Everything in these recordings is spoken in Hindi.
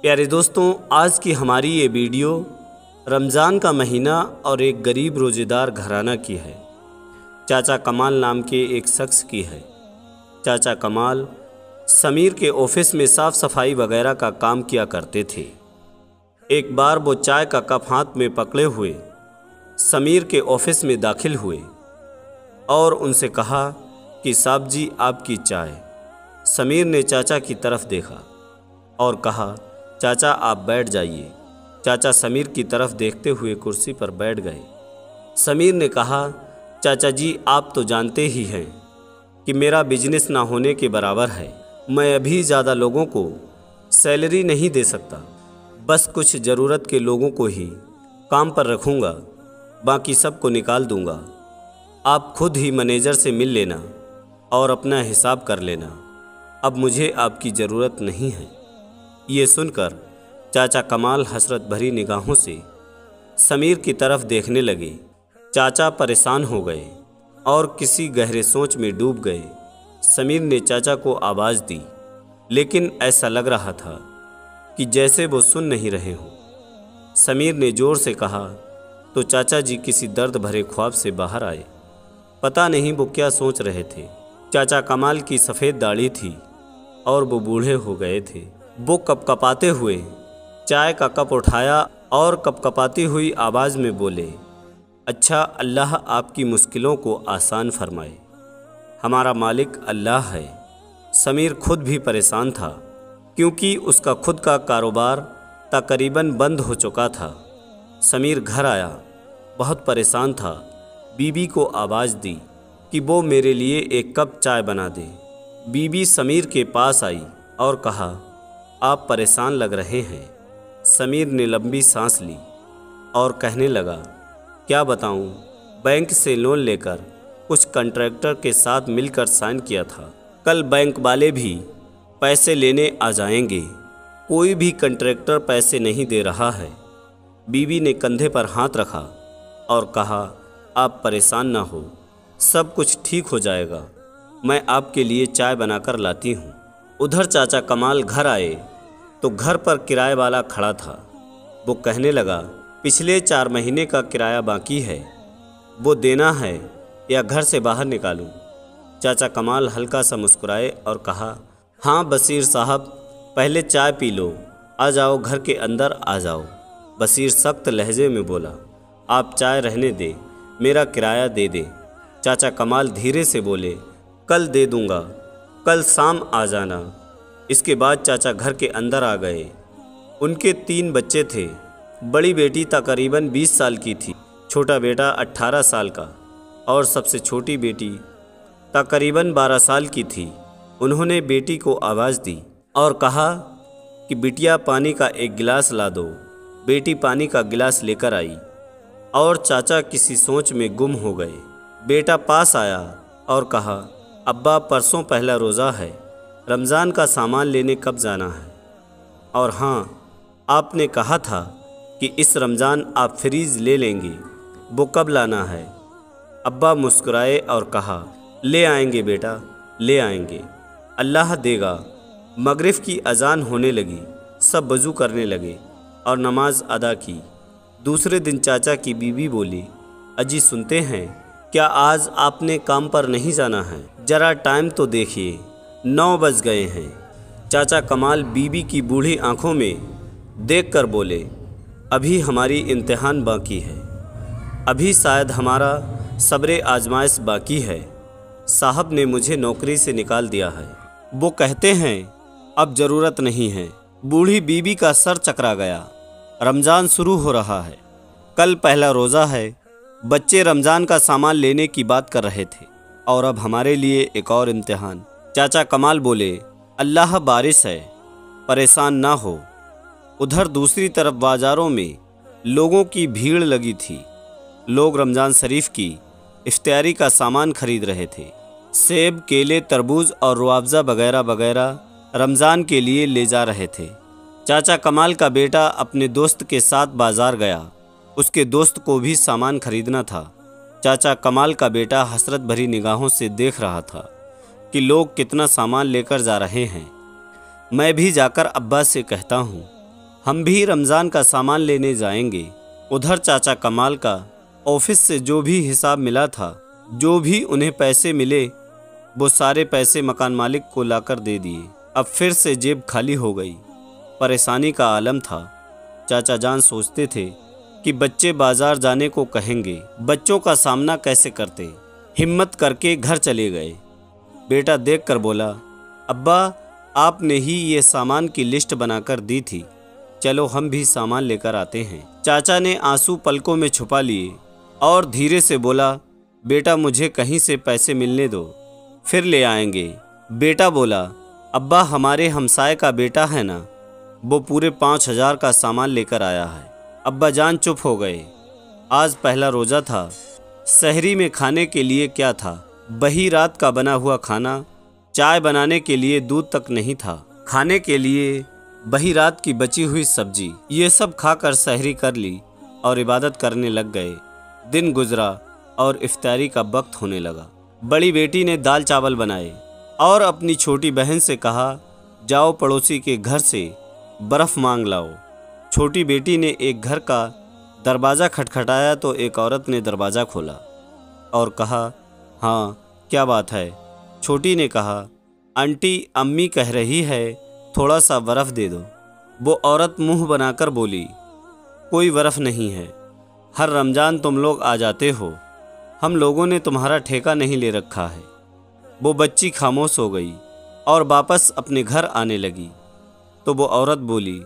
प्यारे दोस्तों, आज की हमारी ये वीडियो रमज़ान का महीना और एक गरीब रोज़ेदार घराना की है। चाचा कमाल नाम के एक शख्स की है। चाचा कमाल समीर के ऑफिस में साफ़ सफाई वगैरह का काम किया करते थे। एक बार वो चाय का कप हाथ में पकड़े हुए समीर के ऑफिस में दाखिल हुए और उनसे कहा कि साहब जी, आपकी चाय। समीर ने चाचा की तरफ देखा और कहा, चाचा आप बैठ जाइए। चाचा समीर की तरफ देखते हुए कुर्सी पर बैठ गए। समीर ने कहा, चाचा जी, आप तो जानते ही हैं कि मेरा बिजनेस ना होने के बराबर है। मैं अभी ज़्यादा लोगों को सैलरी नहीं दे सकता, बस कुछ ज़रूरत के लोगों को ही काम पर रखूँगा, बाकी सबको निकाल दूँगा। आप खुद ही मैनेजर से मिल लेना और अपना हिसाब कर लेना। अब मुझे आपकी ज़रूरत नहीं है। ये सुनकर चाचा कमाल हसरत भरी निगाहों से समीर की तरफ देखने लगे। चाचा परेशान हो गए और किसी गहरे सोच में डूब गए। समीर ने चाचा को आवाज़ दी, लेकिन ऐसा लग रहा था कि जैसे वो सुन नहीं रहे हों। समीर ने ज़ोर से कहा तो चाचा जी किसी दर्द भरे ख्वाब से बाहर आए। पता नहीं वो क्या सोच रहे थे। चाचा कमाल की सफ़ेद दाढ़ी थी और वो बूढ़े हो गए थे। वो कपकपाते हुए चाय का कप उठाया और कपकपाती हुई आवाज़ में बोले, अच्छा, अल्लाह आपकी मुश्किलों को आसान फरमाए। हमारा मालिक अल्लाह है। समीर खुद भी परेशान था क्योंकि उसका खुद का कारोबार तकरीबन बंद हो चुका था। समीर घर आया, बहुत परेशान था। बीबी को आवाज़ दी कि वो मेरे लिए एक कप चाय बना दे। बीबी समीर के पास आई और कहा, आप परेशान लग रहे हैं। समीर ने लंबी सांस ली और कहने लगा, क्या बताऊं, बैंक से लोन लेकर कुछ कॉन्ट्रैक्टर के साथ मिलकर साइन किया था। कल बैंक वाले भी पैसे लेने आ जाएंगे। कोई भी कॉन्ट्रैक्टर पैसे नहीं दे रहा है। बीवी ने कंधे पर हाथ रखा और कहा, आप परेशान ना हो, सब कुछ ठीक हो जाएगा। मैं आपके लिए चाय बनाकर लाती हूँ। उधर चाचा कमाल घर आए तो घर पर किराए वाला खड़ा था। वो कहने लगा, पिछले 4 महीने का किराया बाकी है, वो देना है या घर से बाहर निकालूं? चाचा कमाल हल्का सा मुस्कुराए और कहा, हाँ बशीर साहब, पहले चाय पी लो, आ जाओ, घर के अंदर आ जाओ। बशीर सख्त लहजे में बोला, आप चाय रहने दे, मेरा किराया दे दे। चाचा कमाल धीरे से बोले, कल दे दूँगा, कल शाम आ जाना। इसके बाद चाचा घर के अंदर आ गए। उनके 3 बच्चे थे। बड़ी बेटी तकरीबन 20 साल की थी, छोटा बेटा 18 साल का और सबसे छोटी बेटी तकरीबन 12 साल की थी। उन्होंने बेटी को आवाज़ दी और कहा कि बिटिया, पानी का एक गिलास ला दो। बेटी पानी का गिलास लेकर आई और चाचा किसी सोच में गुम हो गए। बेटा पास आया और कहा, अब्बा, परसों पहला रोज़ा है, रमज़ान का सामान लेने कब जाना है? और हाँ, आपने कहा था कि इस रमज़ान आप फ्रीज़ ले लेंगे, वो कब लाना है? अब्बा मुस्कुराए और कहा, ले आएंगे बेटा, ले आएंगे, अल्लाह देगा। मगरिब की अजान होने लगी। सब वज़ू करने लगे और नमाज अदा की। दूसरे दिन चाचा की बीवी बोली, अजी सुनते हैं, क्या आज आपने काम पर नहीं जाना है? ज़रा टाइम तो देखिए, 9 बज गए हैं। चाचा कमाल बीबी की बूढ़ी आंखों में देखकर बोले, अभी हमारी इम्तिहान बाकी है, अभी शायद हमारा सब्र आजमाइश बाकी है। साहब ने मुझे नौकरी से निकाल दिया है। वो कहते हैं अब ज़रूरत नहीं है। बूढ़ी बीबी का सर चकरा गया। रमज़ान शुरू हो रहा है, कल पहला रोज़ा है। बच्चे रमज़ान का सामान लेने की बात कर रहे थे और अब हमारे लिए एक और इम्तिहान। चाचा कमाल बोले, अल्लाह बारिश है, परेशान ना हो। उधर दूसरी तरफ बाज़ारों में लोगों की भीड़ लगी थी। लोग रमज़ान शरीफ की इफ्तारी का सामान खरीद रहे थे। सेब, केले, तरबूज और रुआवज़ा वगैरह वगैरह रमज़ान के लिए ले जा रहे थे। चाचा कमाल का बेटा अपने दोस्त के साथ बाज़ार गया। उसके दोस्त को भी सामान खरीदना था। चाचा कमाल का बेटा हसरत भरी निगाहों से देख रहा था कि लोग कितना सामान लेकर जा रहे हैं। मैं भी जाकर अब्बा से कहता हूँ हम भी रमज़ान का सामान लेने जाएंगे। उधर चाचा कमाल का ऑफिस से जो भी हिसाब मिला था, जो भी उन्हें पैसे मिले, वो सारे पैसे मकान मालिक को लाकर दे दिए। अब फिर से जेब खाली हो गई। परेशानी का आलम था। चाचा जान सोचते थे कि बच्चे बाजार जाने को कहेंगे, बच्चों का सामना कैसे करते। हिम्मत करके घर चले गए। बेटा देखकर बोला, अब्बा आपने ही ये सामान की लिस्ट बनाकर दी थी, चलो हम भी सामान लेकर आते हैं। चाचा ने आंसू पलकों में छुपा लिए और धीरे से बोला, बेटा मुझे कहीं से पैसे मिलने दो, फिर ले आएंगे। बेटा बोला, अब्बा हमारे हमसाए का बेटा है ना, वो पूरे 5,000 का सामान लेकर आया है। अब्बा जान चुप हो गए। आज पहला रोज़ा था। सहरी में खाने के लिए क्या था? वही रात का बना हुआ खाना। चाय बनाने के लिए दूध तक नहीं था। खाने के लिए वही रात की बची हुई सब्जी। ये सब खाकर सहरी कर ली और इबादत करने लग गए। दिन गुजरा और इफ्तारी का वक्त होने लगा। बड़ी बेटी ने दाल चावल बनाए और अपनी छोटी बहन से कहा, जाओ पड़ोसी के घर से बर्फ़ मांग लाओ। छोटी बेटी ने एक घर का दरवाज़ा खटखटाया तो एक औरत ने दरवाज़ा खोला और कहा, हाँ क्या बात है? छोटी ने कहा, आंटी अम्मी कह रही है थोड़ा सा बर्फ़ दे दो। वो औरत मुंह बनाकर बोली, कोई बर्फ़ नहीं है, हर रमज़ान तुम लोग आ जाते हो, हम लोगों ने तुम्हारा ठेका नहीं ले रखा है। वो बच्ची खामोश हो गई और वापस अपने घर आने लगी। तो वो औरत बोली,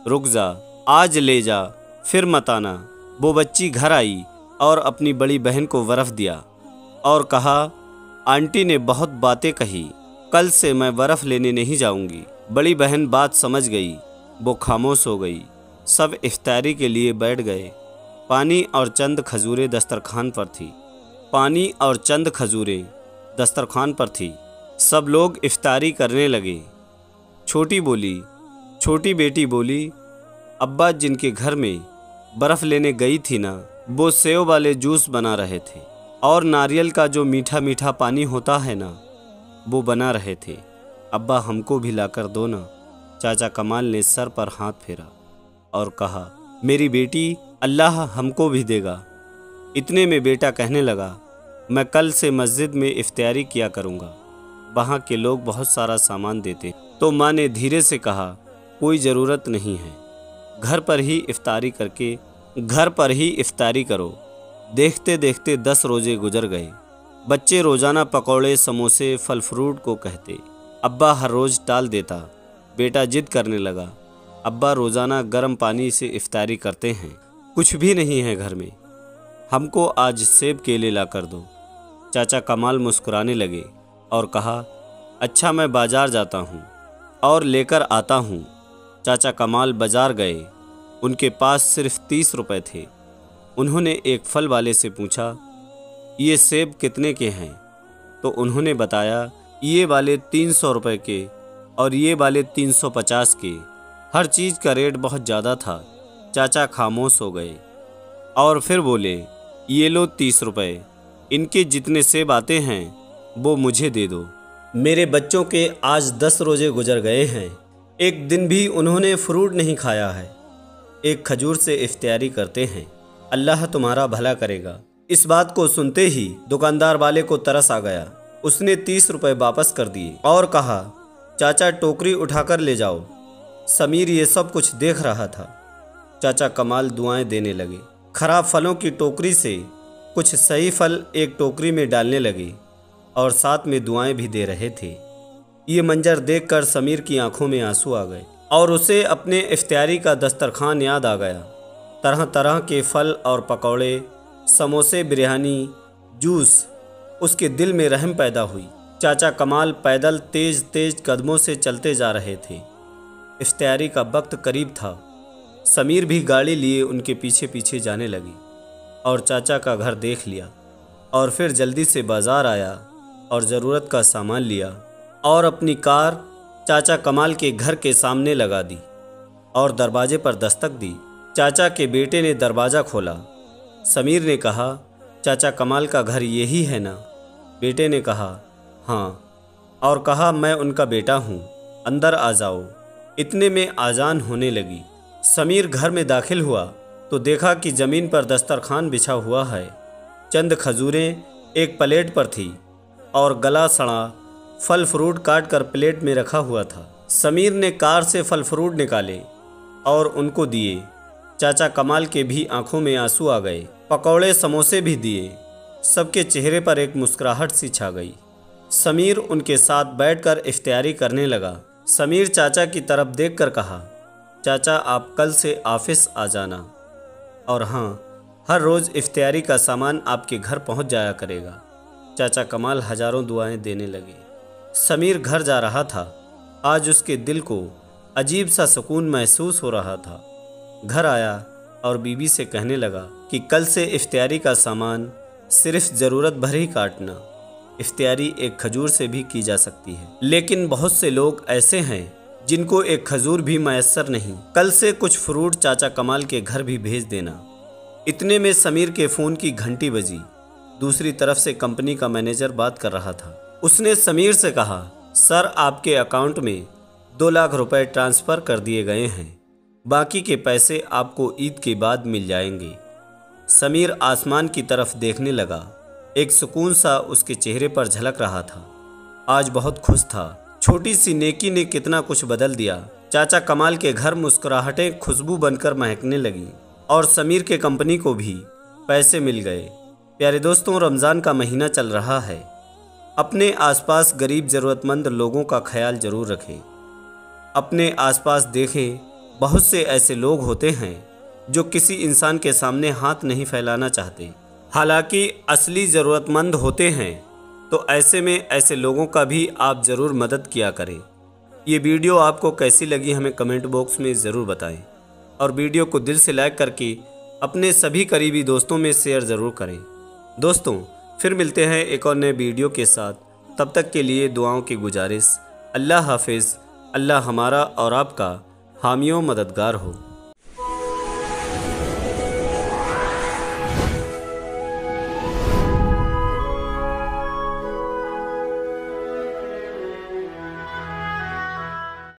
रुक जा, आज ले जा, फिर मत आना। वो बच्ची घर आई और अपनी बड़ी बहन को बर्फ़ दिया और कहा, आंटी ने बहुत बातें कही, कल से मैं बर्फ़ लेने नहीं जाऊंगी। बड़ी बहन बात समझ गई, वो खामोश हो गई। सब इफ्तारी के लिए बैठ गए। पानी और चंद खजूरें दस्तरखान पर थी। पानी और चंद खजूरें दस्तरखान पर थी। सब लोग इफ्तारी करने लगे। छोटी बेटी बोली, अब्बा जिनके घर में बर्फ़ लेने गई थी ना, वो सेव वाले जूस बना रहे थे और नारियल का जो मीठा मीठा पानी होता है ना, वो बना रहे थे। अब्बा हमको भी लाकर दो ना। चाचा कमाल ने सर पर हाथ फेरा और कहा, मेरी बेटी, अल्लाह हमको भी देगा। इतने में बेटा कहने लगा, मैं कल से मस्जिद में इफ्तारी किया करूँगा, वहाँ के लोग बहुत सारा सामान देते। तो माँ ने धीरे से कहा, कोई ज़रूरत नहीं है, घर पर ही इफ्तारी करो। देखते देखते 10 रोज़े गुजर गए। बच्चे रोज़ाना पकौड़े, समोसे, फल फ्रूट को कहते। अब्बा हर रोज़ टाल देता। बेटा जिद करने लगा, अब्बा रोज़ाना गर्म पानी से इफ्तारी करते हैं, कुछ भी नहीं है घर में, हमको आज सेब केले ला कर दो। चाचा कमाल मुस्कुराने लगे और कहा, अच्छा मैं बाज़ार जाता हूँ और लेकर आता हूँ। चाचा कमाल बाज़ार गए। उनके पास सिर्फ 30 रुपए थे। उन्होंने एक फल वाले से पूछा, ये सेब कितने के हैं? तो उन्होंने बताया, ये वाले 300 रुपए के और ये वाले 350 के। हर चीज़ का रेट बहुत ज़्यादा था। चाचा खामोश हो गए और फिर बोले, ये लो 30 रुपए, इनके जितने सेब आते हैं वो मुझे दे दो। मेरे बच्चों के आज 10 रोज़े गुजर गए हैं, एक दिन भी उन्होंने फ्रूट नहीं खाया है। एक खजूर से इफ्तारी करते हैं, अल्लाह तुम्हारा भला करेगा। इस बात को सुनते ही दुकानदार वाले को तरस आ गया। उसने 30 रुपए वापस कर दिए और कहा, चाचा टोकरी उठाकर ले जाओ। समीर ये सब कुछ देख रहा था। चाचा कमाल दुआएं देने लगे। खराब फलों की टोकरी से कुछ सही फल एक टोकरी में डालने लगे और साथ में दुआएं भी दे रहे थे। ये मंजर देखकर समीर की आंखों में आंसू आ गए और उसे अपने इफ्तारी का दस्तरखान याद आ गया। तरह तरह के फल और पकौड़े, समोसे, बिरयानी, जूस। उसके दिल में रहम पैदा हुई। चाचा कमाल पैदल तेज तेज कदमों से चलते जा रहे थे। इफ्तारी का वक्त करीब था। समीर भी गाड़ी लिए उनके पीछे पीछे जाने लगी और चाचा का घर देख लिया और फिर जल्दी से बाज़ार आया और ज़रूरत का सामान लिया और अपनी कार चाचा कमाल के घर के सामने लगा दी और दरवाजे पर दस्तक दी। चाचा के बेटे ने दरवाज़ा खोला। समीर ने कहा, चाचा कमाल का घर यही है ना? बेटे ने कहा, हाँ, और कहा, मैं उनका बेटा हूँ, अंदर आ जाओ। इतने में आज़ान होने लगी। समीर घर में दाखिल हुआ तो देखा कि ज़मीन पर दस्तरखान बिछा हुआ है। चंद खजूरें एक प्लेट पर थी और गला सड़ा फल फ्रूट काट कर प्लेट में रखा हुआ था। समीर ने कार से फल फ्रूट निकाले और उनको दिए। चाचा कमाल के भी आंखों में आंसू आ गए। पकौड़े समोसे भी दिए। सबके चेहरे पर एक मुस्कुराहट सी छा गई। समीर उनके साथ बैठकर इफ्तियारी करने लगा। समीर चाचा की तरफ देखकर कहा, चाचा आप कल से ऑफिस आ जाना और हाँ, हर रोज़ इफ्तियारी का सामान आपके घर पहुंच जाया करेगा। चाचा कमाल हजारों दुआएं देने लगे। समीर घर जा रहा था। आज उसके दिल को अजीब सा सुकून महसूस हो रहा था। घर आया और बीबी से कहने लगा कि कल से इफ्तियारी का सामान सिर्फ ज़रूरत भर ही काटना। इफ्तियारी एक खजूर से भी की जा सकती है, लेकिन बहुत से लोग ऐसे हैं जिनको एक खजूर भी मैसर नहीं। कल से कुछ फ्रूट चाचा कमाल के घर भी भेज देना। इतने में समीर के फ़ोन की घंटी बजी। दूसरी तरफ से कंपनी का मैनेजर बात कर रहा था। उसने समीर से कहा, सर आपके अकाउंट में 2 लाख रुपए ट्रांसफ़र कर दिए गए हैं। बाकी के पैसे आपको ईद के बाद मिल जाएंगे। समीर आसमान की तरफ देखने लगा। एक सुकून सा उसके चेहरे पर झलक रहा था। आज बहुत खुश था। छोटी सी नेकी ने कितना कुछ बदल दिया। चाचा कमाल के घर मुस्कुराहटें खुशबू बनकर महकने लगी और समीर के कंपनी को भी पैसे मिल गए। प्यारे दोस्तों, रमज़ान का महीना चल रहा है। अपने आसपास गरीब ज़रूरतमंद लोगों का ख्याल ज़रूर रखें। अपने आसपास देखें, बहुत से ऐसे लोग होते हैं जो किसी इंसान के सामने हाथ नहीं फैलाना चाहते, हालांकि असली ज़रूरतमंद होते हैं। तो ऐसे में ऐसे लोगों का भी आप ज़रूर मदद किया करें। ये वीडियो आपको कैसी लगी हमें कमेंट बॉक्स में ज़रूर बताएं और वीडियो को दिल से लाइक करके अपने सभी करीबी दोस्तों में शेयर ज़रूर करें। दोस्तों, फिर मिलते हैं एक और नए वीडियो के साथ। तब तक के लिए दुआओं की गुजारिश। अल्लाह हाफिज़। अल्लाह हमारा और आपका हामी व मददगार हो।